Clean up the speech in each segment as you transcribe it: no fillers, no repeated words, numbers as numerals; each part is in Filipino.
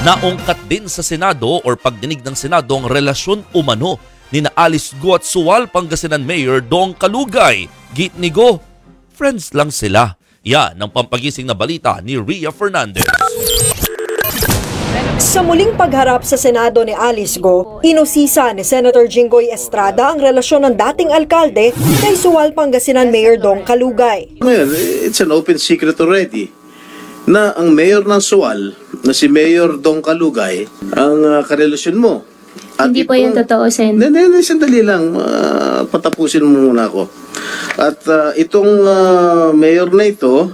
Naungkat din sa Senado or pagdinig ng Senado ang relasyon umano ni Alice Go at Sual Pangasinan Mayor Dong Kalugay. Git ni Go, friends lang sila. Yan ang pampagising na balita ni Ria Fernandez. Sa muling pagharap sa Senado ni Alice Go, inusisa ni Senator Jinggoy Estrada ang relasyon ng dating alkalde kay Sual Pangasinan Mayor Dong Kalugay. Ngayon, it's an open secret already na ang mayor ng Sual, na si Mayor Dong Kalugay, ang karelasyon mo. At hindi po yung totoo, Sen. Hindi, sandali lang. Patapusin mo muna ako. At itong mayor na ito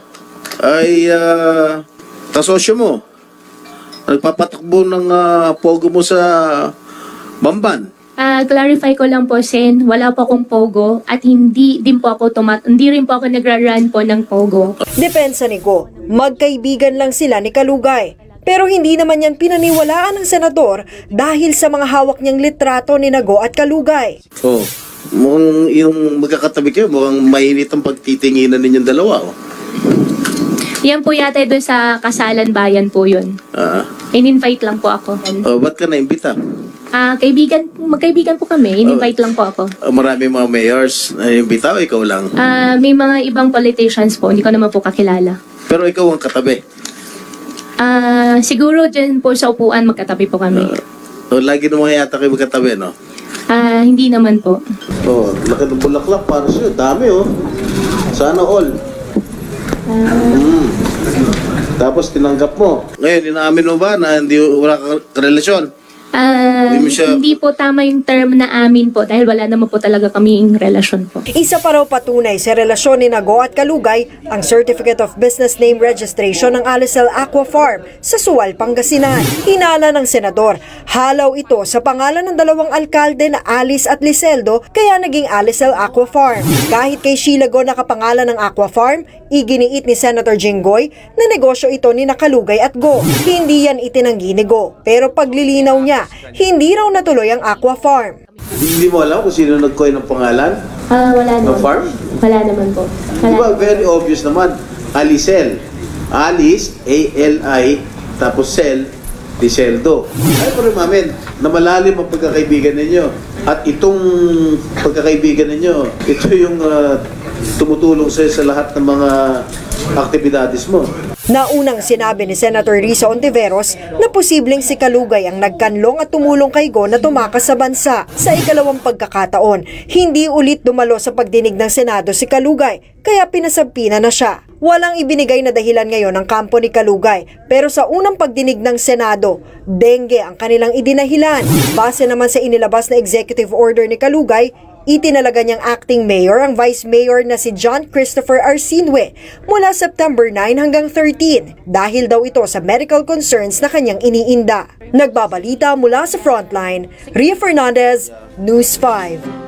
ay kasosyo mo. Nagpapatakbo ng pogo mo sa Bamban. Clarify ko lang po, Sen, wala po akong pogo at hindi rin po ako nagra-run po ng pogo. Depensa ni Go, magkaibigan lang sila ni Kalugay. Pero hindi naman yan pinaniwalaan ng senador dahil sa mga hawak niyang litrato ni Go at Kalugay. Oh, mukhang yung magkakatabi kayo, mukhang mainit ang pagtitinginan ninyong dalawa. Oh. Yan po yata doon sa Kasalan Bayan po yun. In-invite lang po ako. Oh, ba't ka na-imbita? Magkaibigan po kami. In-invite lang po ako. Marami mga mayors na-imbita o ikaw lang? May mga ibang politicians po. Hindi ko naman po kakilala. Pero ikaw ang katabi? Siguro dyan po sa upuan magkatabi po kami. Lagi naman yata kayo magkatabi, no? Hindi naman po. Oh, laki ng bulaklak para sa'yo. Dami, oh. Sana all. Tapos tinanggap mo. Ngayon, inaamin mo ba na wala kang relasyon? Hindi po tama yung term na amin po dahil wala naman po talaga kaming relasyon po. Isa pa raw patunay sa relasyon ni Go at Kalugay ang Certificate of Business Name Registration ng Alicel Aqua Farm sa Sual, Pangasinan. Hinala ng senador, halaw ito sa pangalan ng dalawang alkalde na Alice at Liseldo kaya naging Alicel Aqua Farm. Kahit kay Sheila Go nakapangalan ng Aqua Farm, iginiit ni Senator Jinggoy na negosyo ito ni Kalugay at Go. Hindi yan itinanggi ni Go, pero paglilinaw niya, hindi raw natuloy ang Aqua Farm. Hindi mo alam kung sino nag-coin ng pangalan? Wala naman. Ng farm? Wala naman po. Diba, very obvious naman. Alicel. Alice, A-L-I, tapos Cel, Liseldo. Ay, pero mamin, na malalim ang pagkakaibigan ninyo. At itong pagkakaibigan ninyo, ito yung tumutulong sa lahat ng mga aktibidades mo. Naunang sinabi ni Senator Risa Ontiveros na posibleng si Kalugay ang nagkanlong at tumulong kay Go na tumakas sa bansa. Sa ikalawang pagkakataon, hindi ulit dumalo sa pagdinig ng Senado si Kalugay, kaya pinasabpina na siya. Walang ibinigay na dahilan ngayon ng kampo ni Kalugay, pero sa unang pagdinig ng Senado, dengue ang kanilang idinahilan. Base naman sa inilabas na executive order ni Kalugay, itinalaga niyang acting mayor ang vice mayor na si John Christopher Arsinue mula September 9 hanggang 13 dahil daw ito sa medical concerns na kanyang iniinda. Nagbabalita mula sa Frontline, Ria Fernandez, News 5.